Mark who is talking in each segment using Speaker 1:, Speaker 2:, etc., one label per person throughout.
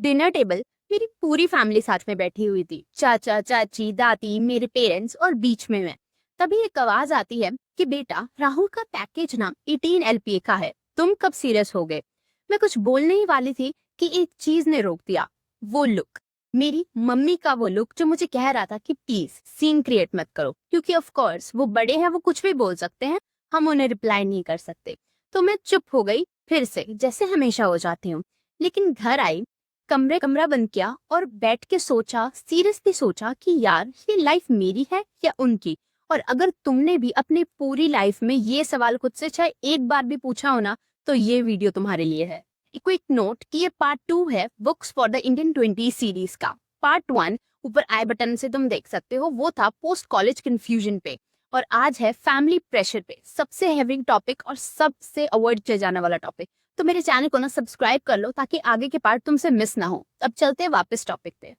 Speaker 1: Dinner table मेरी पूरी family साथ में बैठी हुई थी, चाचा चाची दादी मेरे पेरेंट्स और बीच में मैं। तभी एक आवाज आती है कि बेटा राहुल का पैकेज ना 18 LPA का है, तुम कब सीरियस हो गए। मैं कुछ बोलने ही वाली थी कि एक चीज ने रोक दिया। वो लुक, मेरी मम्मी का वो लुक जो मुझे कह रहा था कि प्लीज सीन क्रिएट मत करो, क्योंकि ऑफ कोर्स वो बड़े हैं, वो कुछ भी बोल सकते हैं, हम उन्हें रिप्लाई नहीं कर सकते। तो मैं चुप हो गई फिर से, जैसे हमेशा हो जाती हूँ। लेकिन घर आई, कमरा बंद किया और बैठ के सोचा, सीरियसली सोचा कि यार ये लाइफ मेरी है या उनकी। और अगर तुमने भी अपनी पूरी लाइफ में ये सवाल खुद से चाहे एक बार भी पूछा हो ना, तो ये वीडियो तुम्हारे लिए है। क्विक नोट कि ये पार्ट 2 है books for the Indian 20 series का। पार्ट 1 ऊपर आई बटन से तुम देख सकते हो, वो था पोस्ट कॉलेज कंफ्यूजन पे, और आज है फैमिली प्रेशर पे, सबसे हैवी टॉपिक और सबसे अवॉइड किया जाने वाला टॉपिक। तो मेरे चैनल को ना सब्सक्राइब कर लो ताकि आगे के पार्ट तुमसे मिस ना हो। अब चलते हैं वापस टॉपिक पे।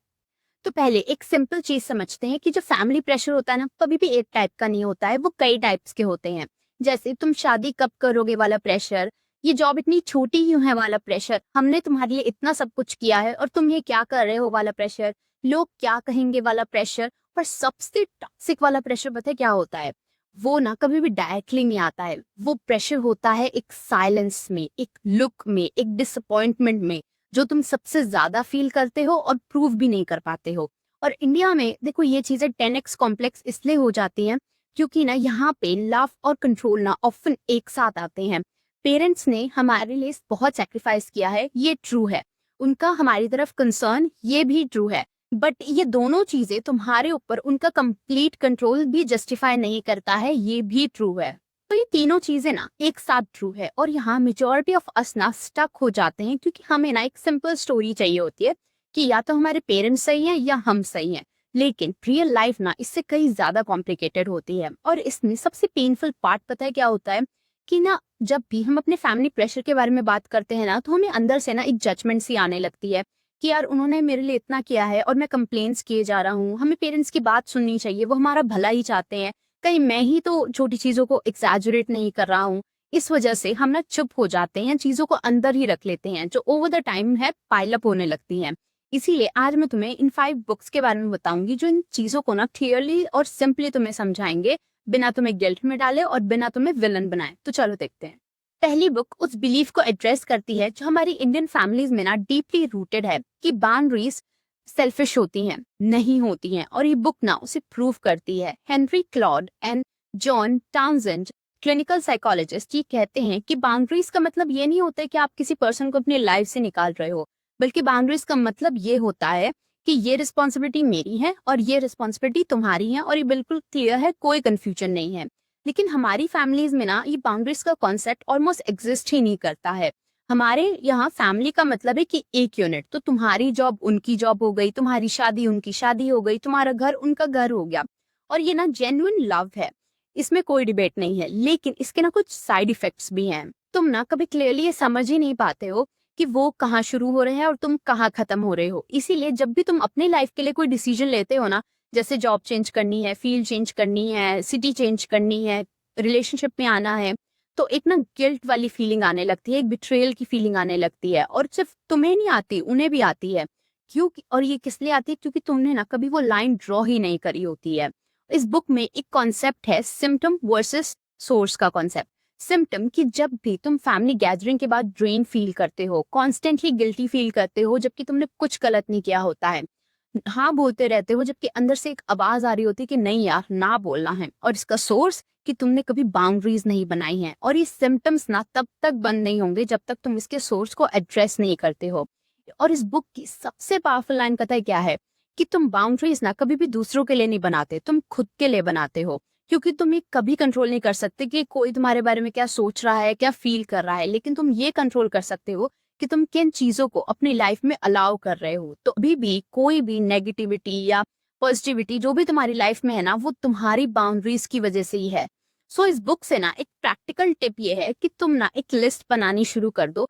Speaker 1: तो पहले एक सिंपल चीज समझते हैं कि जो फैमिली प्रेशर होता है ना, कभी भी एक टाइप का नहीं होता है, वो कई टाइप्स के होते हैं। जैसे तुम शादी कब करोगे वाला प्रेशर, ये जॉब इतनी छोटी क्यों है वाला प्रेशर, हमने तुम्हारे लिए इतना सब कुछ किया है और तुम ये क्या कर रहे हो वाला प्रेशर, लोग क्या कहेंगे वाला प्रेशर। पर सबसे टॉक्सिक वाला प्रेशर पता है क्या होता है? वो ना कभी भी डायरेक्टली नहीं आता है, वो प्रेशर होता है एक साइलेंस में, एक लुक में, एक डिसअपॉइंटमेंट में, जो तुम सबसे ज्यादा फील करते हो और प्रूव भी नहीं कर पाते हो। और इंडिया में देखो ये चीजें 10x कॉम्प्लेक्स इसलिए हो जाती हैं क्योंकि ना यहाँ पे लव और कंट्रोल ना ऑफन एक साथ आते हैं। पेरेंट्स ने हमारे लिए बहुत सेक्रीफाइस किया है, ये ट्रू है, उनका हमारी तरफ कंसर्न, ये भी ट्रू है। बट ये दोनों चीजें तुम्हारे ऊपर उनका कंप्लीट कंट्रोल भी जस्टिफाई नहीं करता है, ये भी ट्रू है। तो ये तीनों चीजें ना एक साथ ट्रू है, और यहाँ मेजोरिटी ऑफ अस ना स्टक हो जाते हैं क्योंकि हमें ना एक सिंपल स्टोरी चाहिए होती है कि या तो हमारे पेरेंट्स सही हैं या हम सही हैं। लेकिन रियल लाइफ ना इससे कई ज्यादा कॉम्प्लिकेटेड होती है। और इसमें सबसे पेनफुल पार्ट पता है क्या होता है? कि ना जब भी हम अपने फैमिली प्रेशर के बारे में बात करते हैं ना, तो हमें अंदर से ना एक जजमेंट सी आने लगती है कि यार उन्होंने मेरे लिए इतना किया है और मैं कंप्लेंट्स किए जा रहा हूँ, हमें पेरेंट्स की बात सुननी चाहिए, वो हमारा भला ही चाहते हैं, कहीं मैं ही तो छोटी चीजों को एक्सैजरेट नहीं कर रहा हूँ। इस वजह से हम ना चुप हो जाते हैं, चीजों को अंदर ही रख लेते हैं, जो ओवर द टाइम है पाइलअप होने लगती हैं। इसीलिए आज मैं तुम्हें इन 5 बुक्स के बारे में बताऊंगी जो इन चीजों को ना क्लियरली और सिंपली तुम्हें समझाएंगे, बिना तुम्हें गिल्ट में डाले और बिना तुम्हें विलन बनाए। तो चलो देखते हैं। पहली बुक उस बिलीफ को एड्रेस करती है जो हमारी इंडियन फैमिलीज में ना डीपली रूटेड है कि बाउंड्रीज सेल्फिश होती हैं, नहीं होती हैं, और ये बुक ना उसे प्रूव करती है। Henry Claude and John Townsend, clinical psychologist, ये कहते हैं कि बाउंड्रीज का मतलब ये नहीं होता है कि आप किसी पर्सन को अपनी लाइफ से निकाल रहे हो, बल्कि बाउंड्रीज का मतलब ये होता है कि ये रिस्पॉन्सिबिलिटी मेरी है और ये रिस्पॉन्सिबिलिटी तुम्हारी है, और ये बिल्कुल क्लियर है, कोई कंफ्यूजन नहीं है। लेकिन हमारी फैमिलीज में ना ये बाउंड्रीज का कॉन्सेप्ट ऑलमोस्ट एग्जिस्ट ही नहीं करता है। हमारे यहाँ फैमिली का मतलब है कि एक यूनिट, तो तुम्हारी जॉब उनकी जॉब हो गई, तुम्हारी शादी उनकी शादी हो गई, तुम्हारा घर उनका घर हो गया। और ये ना जेन्युइन लव है, इसमें कोई डिबेट नहीं है। लेकिन इसके ना कुछ साइड इफेक्ट्स भी हैं। तुम ना कभी क्लियरली ये समझ ही नहीं पाते हो कि वो कहाँ शुरू हो रहे हैं और तुम कहाँ खत्म हो रहे हो। इसीलिए जब भी तुम अपने लाइफ के लिए कोई डिसीजन लेते हो ना, जैसे जॉब चेंज करनी है, फील्ड चेंज करनी है, सिटी चेंज करनी है, रिलेशनशिप में आना है, तो एक ना गिल्ट वाली फीलिंग आने लगती है, एक बिट्रेयल की फीलिंग आने लगती है। और सिर्फ तुम्हें नहीं आती, उन्हें भी आती है। क्यों? और ये किस लिए आती है? क्योंकि तुमने ना कभी वो लाइन ड्रॉ ही नहीं करी होती है। इस बुक में एक कॉन्सेप्ट है सिम्टम वर्सेस सोर्स का कॉन्सेप्ट। सिम्टम कि जब भी तुम फैमिली गैदरिंग के बाद ड्रेन फील करते हो, कॉन्स्टेंटली गिल्टी फील करते हो जबकि तुमने कुछ गलत नहीं किया होता है, हाँ बोलते रहते हो जबकि अंदर से एक आवाज आ रही होती है कि नहीं यार ना बोलना है, और इसका सोर्स कि तुमने कभी बाउंड्रीज नहीं बनाई हैं। और ये सिम्टम्स ना तब तक बंद नहीं होंगे जब तक तुम इसके सोर्स को एड्रेस नहीं करते हो। और इस बुक की सबसे पावरफुल लाइन पता है क्या है? कि तुम बाउंड्रीज ना कभी भी दूसरों के लिए नहीं बनाते, तुम खुद के लिए बनाते हो। क्योंकि तुम ये कभी कंट्रोल नहीं कर सकते कि कोई तुम्हारे बारे में क्या सोच रहा है, क्या फील कर रहा है, लेकिन तुम ये कंट्रोल कर सकते हो कि तुम किन चीजों को अपनी लाइफ में अलाउ कर रहे हो। तो अभी भी कोई भी नेगेटिविटी या पॉजिटिविटी जो भी तुम्हारी लाइफ में है ना, वो तुम्हारी बाउंड्रीज की वजह से ही है। सो इस बुक से ना एक प्रैक्टिकल टिप ये है कि तुम ना एक लिस्ट बनानी शुरू कर दो।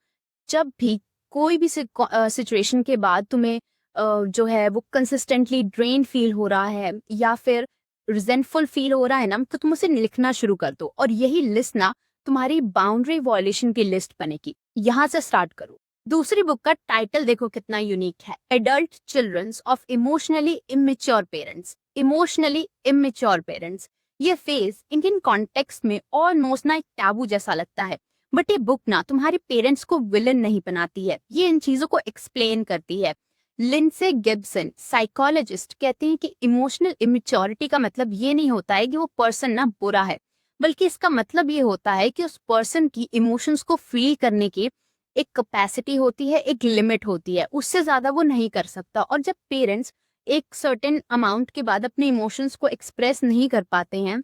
Speaker 1: जब भी कोई भी सिचुएशन के बाद तुम्हें जो है वो कंसिस्टेंटली ड्रेन फील हो रहा है या फिर रिजेंटफुल फील हो रहा है ना, तो तुम उसे लिखना शुरू कर दो, और यही लिस्ट ना तुम्हारी बाउंड्री वॉयलेशन की लिस्ट बनेगी। यहाँ से स्टार्ट करो। दूसरी बुक का टाइटल देखो कितना यूनिक है, adult childrens of emotionally immature parents. Emotionally immature parents, ये फेज इंडियन कॉन्टेक्स्ट में ऑलमोस्ट ना एक टैबू जैसा लगता है, बट ये बुक ना तुम्हारे पेरेंट्स को विलन नहीं बनाती है, ये इन चीजों को एक्सप्लेन करती है। लिंडसे गिब्सन साइकोलॉजिस्ट कहते हैं कि इमोशनल इमेच्योरिटी का मतलब ये नहीं होता है कि वो पर्सन ना बुरा है, बल्कि इसका मतलब ये होता है कि उस पर्सन की इमोशंस को फील करने की एक कैपेसिटी होती है, एक लिमिट होती है, उससे ज्यादा वो नहीं कर सकता। और जब पेरेंट्स एक सर्टेन अमाउंट के बाद अपने इमोशंस को एक्सप्रेस नहीं कर पाते हैं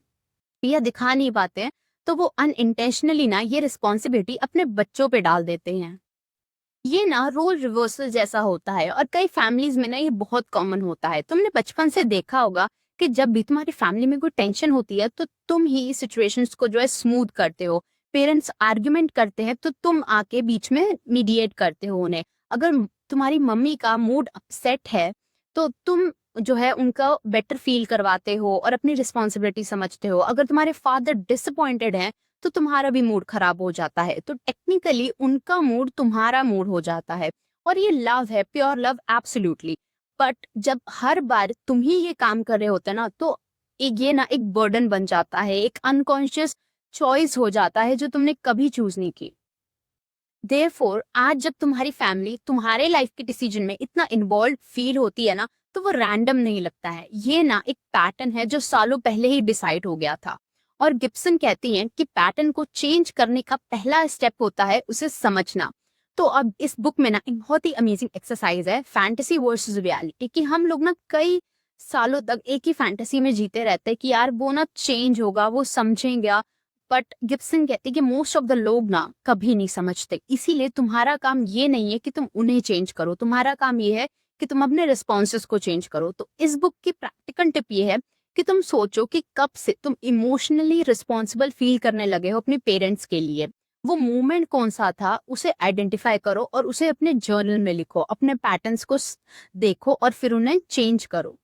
Speaker 1: या दिखा नहीं पाते हैं, तो वो अनइंटेंशनली ना ये रिस्पॉन्सिबिलिटी अपने बच्चों पे डाल देते हैं। ये ना रोल रिवर्सल जैसा होता है और कई फैमिलीज में ना ये बहुत कॉमन होता है। तुमने बचपन से देखा होगा कि जब भी तुम्हारी फैमिली में कोई टेंशन होती है तो तुम ही सिचुएशंस को जो है स्मूथ करते हो। पेरेंट्स आर्ग्यूमेंट करते हैं तो तुम आके बीच में मीडिएट करते हो उन्हें। अगर तुम्हारी मम्मी का मूड अपसेट है तो तुम जो है उनका बेटर फील करवाते हो और अपनी रिस्पॉन्सिबिलिटी समझते हो। अगर तुम्हारे फादर डिसअपॉइंटेड हैं तो तुम्हारा भी मूड खराब हो जाता है, तो टेक्निकली उनका मूड तुम्हारा मूड हो जाता है। और ये लव है, प्योर लव, एब्सोल्युटली। बट जब हर बार तुम ही ये काम कर रहे होते ना, तो ये ना एक बर्डन बन जाता है, एक अनकॉन्शियस चॉइस हो जाता है जो तुमने कभी चूज नहीं की। देयरफॉर आज जब तुम्हारी फैमिली तुम्हारे लाइफ के डिसीजन में इतना इन्वॉल्व फील होती है ना, तो वो रैंडम नहीं लगता है, ये ना एक पैटर्न है जो सालों पहले ही डिसाइड हो गया था। और गिब्सन कहती हैं कि पैटर्न को चेंज करने का पहला स्टेप होता है उसे समझना। तो अब इस बुक में ना एक बहुत ही अमेजिंग एक्सरसाइज है, फैंटेसी वर्सेस रियलिटी, कि हम लोग ना कई सालों तक एक ही फैंटेसी में जीते रहते हैं कि यार वो ना चेंज होगा, वो समझेंगे। बट गिब्सन कहते हैं कि मोस्ट ऑफ द लोग ना कभी नहीं समझते, इसीलिए तुम्हारा काम ये नहीं है कि तुम उन्हें चेंज करो, तुम्हारा काम ये है कि तुम अपने रिस्पॉन्सेस को चेंज करो। तो इस बुक की प्रैक्टिकल टिप ये है कि तुम सोचो कि कब से तुम इमोशनली रिस्पॉन्सिबल फील करने लगे हो अपने पेरेंट्स के लिए। वो मोमेंट कौन सा था, उसे आइडेंटिफाई करो और उसे अपने जर्नल में लिखो, अपने पैटर्न्स को देखो और फिर उन्हें चेंज करो।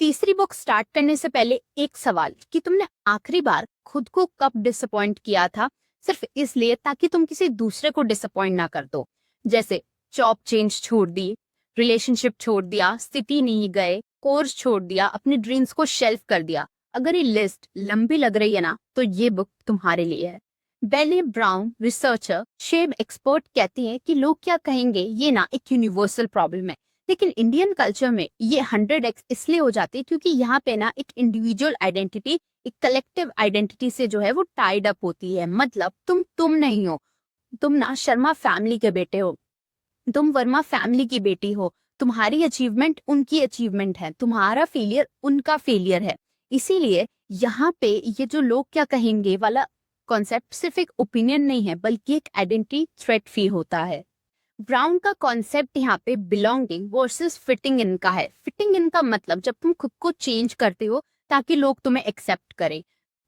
Speaker 1: तीसरी बुक स्टार्ट करने से पहले एक सवाल कि तुमने आखिरी बार खुद को कब डिसअपॉइंट किया था, सिर्फ इसलिए ताकि तुम किसी दूसरे को डिसअपॉइंट ना कर दो। जैसे जॉब चेंज छोड़ दी, रिलेशनशिप छोड़ दिया, सिटी नहीं गए, कोर्स छोड़ दिया, अपने ड्रीम्स को शेल्फ कर दिया। अगर ये लिस्ट लंबी लग रही है ना, तो ये बुक तुम्हारे लिए है। बेने ब्राउन रिसर्चर, शेम एक्सपर्ट कहती है कि लोग क्या कहेंगे ये ना एक यूनिवर्सल प्रॉब्लम है, लेकिन इंडियन कल्चर में ये 100x इसलिए हो जाती है क्योंकि यहाँ पे ना एक इंडिविजुअल आइडेंटिटी एक कलेक्टिव आइडेंटिटी से जो है वो टाइड अप होती है। मतलब तुम नहीं हो, तुम ना शर्मा फैमिली के बेटे हो, तुम वर्मा फैमिली की बेटी हो, तुम्हारी अचीवमेंट उनकी अचीवमेंट है, तुम्हारा फेलियर उनका फेलियर है। इसीलिए यहाँ पे ये जो लोग क्या कहेंगे वाला कॉन्सेप्ट सिर्फ एक ओपिनियन नहीं है, बल्कि एक आइडेंटिटी थ्रेट फील होता है। ब्राउन का कॉन्सेप्ट यहाँ पे बिलोंगिंग वर्सेस फिटिंग इन का है। फिटिंग इन का मतलब जब तुम खुद को चेंज करते हो ताकि लोग तुम्हें एक्सेप्ट करें,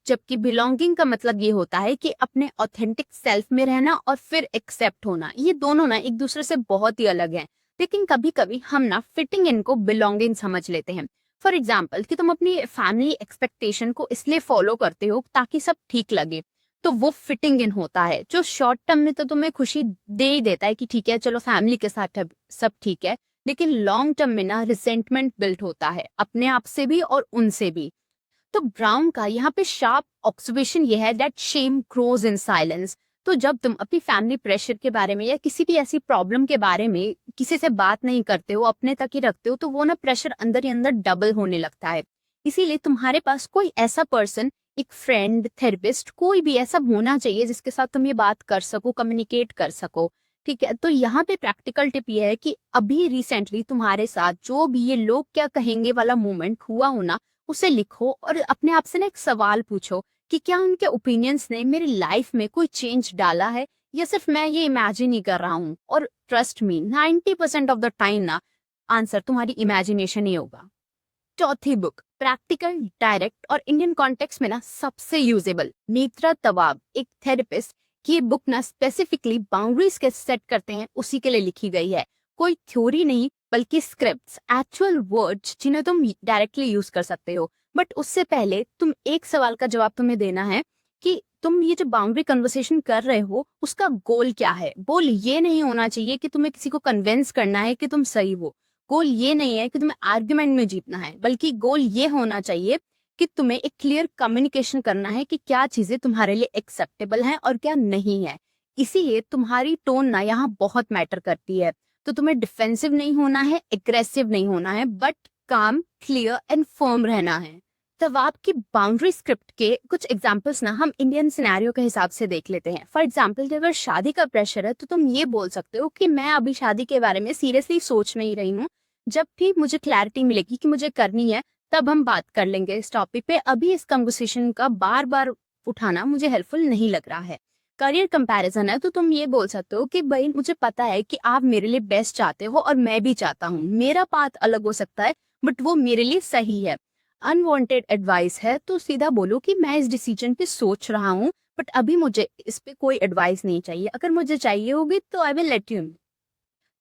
Speaker 1: जबकि बिलोंगिंग का मतलब ये होता है कि अपने ऑथेंटिक सेल्फ में रहना और फिर एक्सेप्ट होना। ये दोनों ना एक दूसरे से बहुत ही अलग हैं, लेकिन कभी कभी हम ना फिटिंग इन को बिलोंगिंग समझ लेते हैं। फॉर एग्जाम्पल कि तुम अपनी फैमिली एक्सपेक्टेशन को इसलिए फॉलो करते हो ताकि सब ठीक लगे, तो वो फिटिंग इन होता है, जो शॉर्ट टर्म में तो तुम्हें खुशी दे ही देता है कि ठीक है चलो फैमिली के साथ है, सब ठीक है, लेकिन लॉन्ग टर्म में ना रिसेंटमेंट बिल्ड होता है अपने आप से भी और उनसे भी। तो ब्राउन का यहाँ पे शार्प ऑब्जर्वेशन ये है that shame grows in silence. तो जब तुम अपनी फैमिली प्रेशर के बारे में या किसी भी ऐसी प्रॉब्लम के बारे में किसी से बात नहीं करते हो, अपने तक ही रखते हो, तो वो ना प्रेशर अंदर ही अंदर डबल होने लगता है। इसीलिए तुम्हारे पास कोई ऐसा पर्सन, एक फ्रेंड, थेरेपिस्ट, कोई भी ऐसा होना चाहिए जिसके साथ तुम ये बात कर सको, कम्युनिकेट कर सको। ठीक है, तो यहाँ पे प्रैक्टिकल टिप ये है कि अभी रिसेंटली तुम्हारे साथ जो भी ये लोग क्या कहेंगे वाला मोमेंट हुआ हो ना, उसे लिखो और अपने आप से ना एक सवाल पूछो कि क्या उनके ओपिनियंस ने मेरी लाइफ में कोई चेंज डाला है या सिर्फ मैं ये इमेजिन ही कर रहा हूँ। और trust me 90% of the time ना आंसर तुम्हारी इमेजिनेशन ही होगा। चौथी बुक प्रैक्टिकल, डायरेक्ट और इंडियन कॉन्टेक्स्ट में ना सबसे यूजेबल, नेत्रा तवाब, एक थेरेपिस्ट की ये बुक ना स्पेसिफिकली बाउंड्रीज के सेट करते हैं उसी के लिए लिखी गई है। कोई थ्योरी नहीं बल्कि स्क्रिप्ट्स, एक्चुअल वर्ड्स जिन्हें तुम डायरेक्टली यूज कर सकते हो। बट उससे पहले तुम एक सवाल का जवाब तुम्हें देना है कि तुम ये जो बाउंड्री कन्वर्सेशन कर रहे हो उसका गोल क्या है। गोल ये नहीं होना चाहिए कि तुम्हें किसी को कन्विंस करना है कि तुम सही हो। गोल ये नहीं है कि तुम्हें आर्ग्यूमेंट में जीतना है, बल्कि गोल ये होना चाहिए कि तुम्हें एक क्लियर कम्युनिकेशन करना है कि क्या चीजें तुम्हारे लिए एक्सेप्टेबल हैं और क्या नहीं है। इसीलिए तुम्हारी टोन ना यहाँ बहुत मैटर करती है। तो तुम्हें डिफेंसिव नहीं होना है, एग्रेसिव नहीं होना है, बट काम, क्लियर एंड फर्म रहना है। तब आपकी बाउंड्री स्क्रिप्ट के कुछ एग्जाम्पल्स ना हम इंडियन सिनेरियो के हिसाब से देख लेते हैं। फॉर एग्जाम्पल, अगर शादी का प्रेशर है तो तुम ये बोल सकते हो कि मैं अभी शादी के बारे में सीरियसली सोच नहीं रही हूँ। जब भी मुझे क्लैरिटी मिलेगी कि मुझे करनी है तब हम बात कर लेंगे इस टॉपिक पे। अभी इस कन्वर्सेशन का बार बार उठाना मुझे हेल्पफुल नहीं लग रहा है। करियर कंपैरिजन है तो तुम ये बोल सकते हो कि भाई मुझे पता है कि आप मेरे लिए बेस्ट चाहते हो और मैं भी चाहता हूँ। मेरा पाथ अलग हो सकता है बट वो मेरे लिए सही है। अनवांटेड एडवाइस है तो सीधा बोलो कि मैं इस डिसीजन पे सोच रहा हूँ बट अभी मुझे इस पे कोई एडवाइस नहीं चाहिए। अगर मुझे चाहिए होगी तो I will let you know.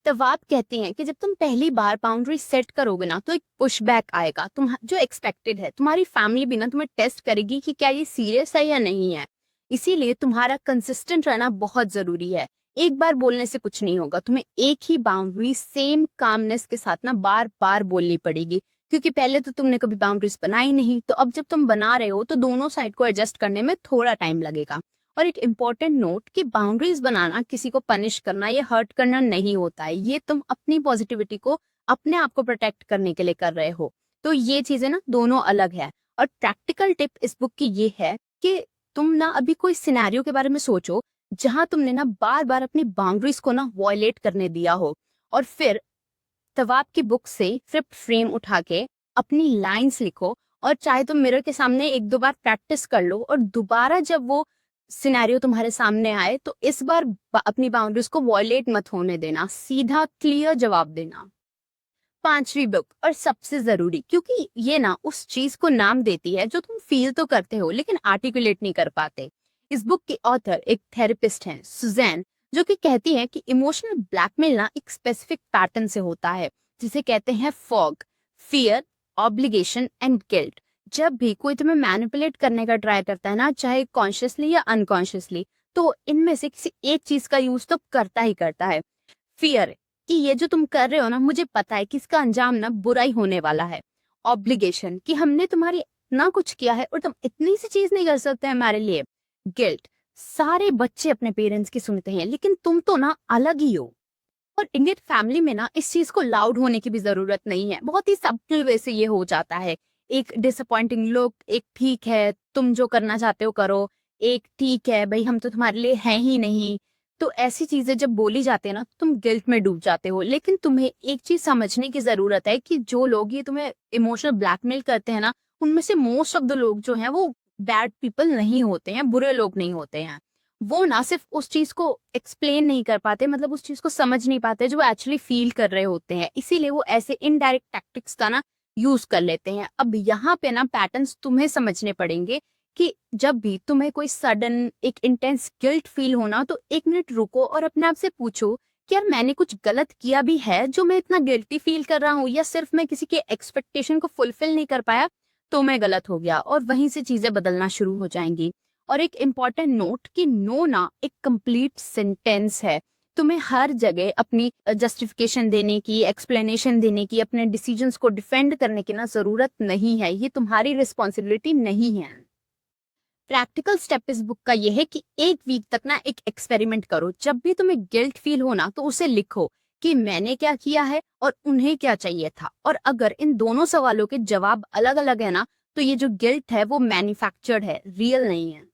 Speaker 1: तब आप कहते हैं कि जब तुम पहली बार बाउंड्री सेट करोगे ना तो एक पुश बैक आएगा तुम जो एक्सपेक्टेड है। तुम्हारी फैमिली भी ना तुम्हें टेस्ट करेगी कि क्या ये सीरियस है या नहीं है। इसीलिए तुम्हारा कंसिस्टेंट रहना बहुत जरूरी है। एक बार बोलने से कुछ नहीं होगा, तुम्हें एक ही बाउंड्री सेम कामनेस के साथ ना बार बार बोलनी पड़ेगी, क्योंकि पहले तो तुमने कभी बाउंड्रीज बनाई नहीं। तो अब जब तुम बना रहे हो तो दोनों साइड को एडजस्ट करने में थोड़ा टाइम लगेगा। और एक इम्पोर्टेंट नोट कि बाउंड्रीज बनाना किसी को पनिश करना या हर्ट करना नहीं होता है। ये तुम अपनी पॉजिटिविटी को, अपने आप को प्रोटेक्ट करने के लिए कर रहे हो। तो ये चीजें ना दोनों अलग है। और प्रैक्टिकल टिप इस बुक की ये है कि तुम ना अभी कोई सिनेरियो के बारे में सोचो जहां तुमने ना बार बार अपनी बाउंड्रीज को ना वॉयलेट करने दिया हो, और फिर तब आपकी बुक से फ्लिप फ्रेम उठा के अपनी लाइंस लिखो। और चाहे तुम मिरर के सामने एक दो बार प्रैक्टिस कर लो, और दोबारा जब वो सिनेरियो तुम्हारे सामने आए तो इस बार अपनी बाउंड्रीज को वॉयलेट मत होने देना, सीधा क्लियर जवाब देना। पांचवी बुक और सबसे जरूरी, क्योंकि ये ना उस चीज को नाम देती है जो तुम फील तो करते हो लेकिन आर्टिकुलेट नहीं कर पाते। इस बुक के ऑथर एक थेरेपिस्ट हैं, सुजैन, जो कि कहती है कि इमोशनल ब्लैकमेल ना एक स्पेसिफिक पैटर्न से होता है जिसे कहते हैं fog, fear, obligation and guilt. जब भी कोई तुम्हें मैनिपुलेट करने का ट्राई करता है ना, चाहे कॉन्शियसली या अनकॉन्शियसली, तो इनमें से किसी एक चीज का यूज तो करता ही करता है। फियर कि ये जो तुम कर रहे हो ना, मुझे पता है कि इसका अंजाम ना बुरा ही होने वाला है। ऑब्लिगेशन कि हमने तुम्हारी ना कुछ किया है और तुम इतनी सी चीज नहीं कर सकते हमारे लिए। गिल्ट, सारे बच्चे अपने पेरेंट्स की सुनते हैं लेकिन तुम तो ना अलग ही हो। और इंडियन फैमिली में ना इस चीज को लाउड होने की भी जरूरत नहीं है, बहुत ही सब्टल वे से ये हो जाता है। एक डिसअपॉइंटिंग लुक, एक ठीक है तुम जो करना चाहते हो करो, एक ठीक है भाई हम तो तुम्हारे लिए हैं ही नहीं। तो ऐसी चीजें जब बोली जाती है ना, तुम गिल्ट में डूब जाते हो। लेकिन तुम्हें एक चीज समझने की जरूरत है कि जो लोग ये तुम्हें इमोशनल ब्लैकमेल करते हैं ना, उनमें से मोस्ट ऑफ द लोग जो हैं वो बैड पीपल नहीं होते हैं, बुरे लोग नहीं होते हैं। वो ना सिर्फ उस चीज को एक्सप्लेन नहीं कर पाते, मतलब उस चीज को समझ नहीं पाते जो एक्चुअली फील कर रहे होते हैं, इसीलिए वो ऐसे इनडायरेक्ट टैक्टिक्स का ना यूज कर लेते हैं। अब यहाँ पे ना पैटर्न्स तुम्हें समझने पड़ेंगे कि जब भी तुम्हें कोई सडन एक इंटेंस गिल्ट फील होना, तो एक मिनट रुको और अपने आप से पूछो कि यार मैंने कुछ गलत किया भी है जो मैं इतना गिल्टी फील कर रहा हूँ, या सिर्फ मैं किसी के एक्सपेक्टेशन को फुलफिल नहीं कर पाया तो मैं गलत हो गया। और वहीं से चीजें बदलना शुरू हो जाएंगी। और एक इम्पॉर्टेंट नोट कि नो ना एक कंप्लीट सेंटेंस है। तुम्हें हर जगह अपनी जस्टिफिकेशन देने की, एक्सप्लेनेशन देने की, अपने डिसीजंस को डिफेंड करने की ना जरूरत नहीं है। ये तुम्हारी रिस्पॉन्सिबिलिटी नहीं है। प्रैक्टिकल स्टेप इस बुक का ये है कि एक वीक तक ना एक एक्सपेरिमेंट करो। जब भी तुम्हें गिल्ट फील हो ना तो उसे लिखो कि मैंने क्या किया है और उन्हें क्या चाहिए था। और अगर इन दोनों सवालों के जवाब अलग अलग है ना, तो ये जो गिल्ट है वो मैन्युफैक्चर्ड है, रियल नहीं है।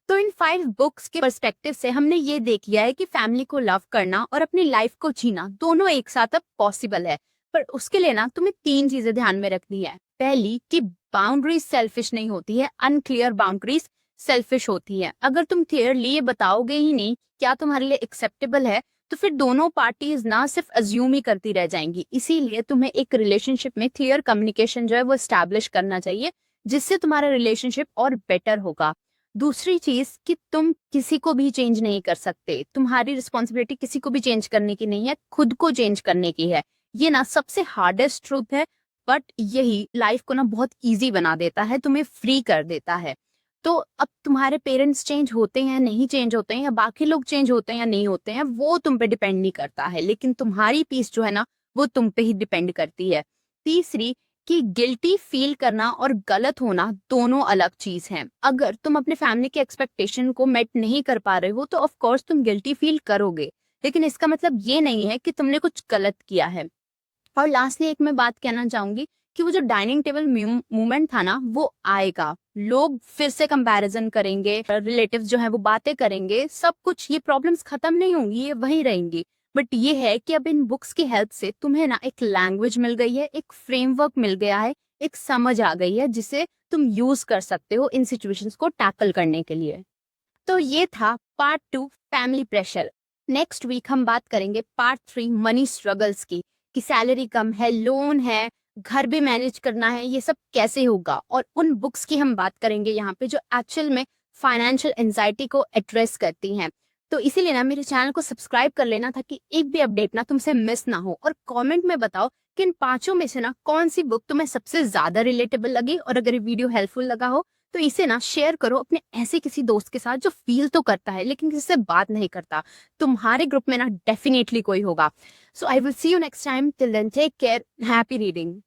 Speaker 1: तो इन 5 बुक्स के पर्सपेक्टिव से हमने ये देख लिया है कि फैमिली को लव करना और अपनी लाइफ को जीना दोनों एक साथ अब पॉसिबल है। पर उसके लिए ना तुम्हें 3 चीजें ध्यान में रखनी है। पहली कि बाउंड्रीज सेल्फिश नहीं होती है, अनक्लियर बाउंड्रीज सेल्फिश होती है। अगर तुम क्लियरली ये बताओगे ही नहीं क्या तुम्हारे लिए एक्सेप्टेबल है, तो फिर दोनों पार्टीज ना सिर्फ अज्यूम ही करती रह जाएंगी। इसीलिए तुम्हें एक रिलेशनशिप में क्लियर कम्युनिकेशन जो है वो एस्टैब्लिश करना चाहिए, जिससे तुम्हारा रिलेशनशिप और बेटर होगा। दूसरी चीज कि तुम किसी को भी चेंज नहीं कर सकते। तुम्हारी रिस्पॉन्सिबिलिटी किसी को भी चेंज करने की नहीं है, खुद को चेंज करने की है। ये ना सबसे हार्डेस्ट ट्रूथ है, बट यही लाइफ को ना बहुत इजी बना देता है, तुम्हें फ्री कर देता है। तो अब तुम्हारे पेरेंट्स चेंज होते हैं नहीं चेंज होते हैं, या बाकी लोग चेंज होते हैं या नहीं होते हैं, वो तुम पे डिपेंड नहीं करता है, लेकिन तुम्हारी पीस जो है ना वो तुम पे ही डिपेंड करती है। तीसरी, कि गिल्टी फील करना और गलत होना दोनों अलग चीज हैं। अगर तुम अपने फैमिली के एक्सपेक्टेशन को मेट नहीं कर पा रहे हो तो ऑफ कोर्स तुम गिल्टी फील करोगे, लेकिन इसका मतलब ये नहीं है कि तुमने कुछ गलत किया है। और लास्टली एक मैं बात कहना चाहूंगी कि वो जो डाइनिंग टेबल मूवमेंट था ना वो आएगा, लोग फिर से कंपैरिजन करेंगे, रिलेटिव्स जो है वो बातें करेंगे, सब कुछ, ये प्रॉब्लम्स खत्म नहीं होंगी, ये वही रहेंगी। बट ये है कि अब इन बुक्स की हेल्प से तुम्हें ना एक लैंग्वेज मिल गई है, एक फ्रेमवर्क मिल गया है, एक समझ आ गई है जिसे तुम यूज कर सकते हो इन सिचुएशंस को टैकल करने के लिए। तो ये था part 2 family pressure. Next week हम बात करेंगे पार्ट 3 मनी स्ट्रगल्स की, कि सैलरी कम है, लोन है, घर भी मैनेज करना है, ये सब कैसे होगा। और उन बुक्स की हम बात करेंगे यहाँ पे जो एक्चुअल में फाइनेंशियल एंजाइटी को एड्रेस करती हैं। तो इसीलिए ना मेरे चैनल को सब्सक्राइब कर लेना ताकि एक भी अपडेट ना तुमसे मिस ना हो। और कमेंट में बताओ कि इन पांचों में से ना कौन सी बुक तुम्हें सबसे ज्यादा रिलेटेबल लगी, और अगर ये वीडियो हेल्पफुल लगा हो तो इसे ना शेयर करो अपने ऐसे किसी दोस्त के साथ जो फील तो करता है लेकिन किसी से बात नहीं करता। तुम्हारे ग्रुप में ना डेफिनेटली कोई होगा। So I will see you next time, till then take care, happy reading.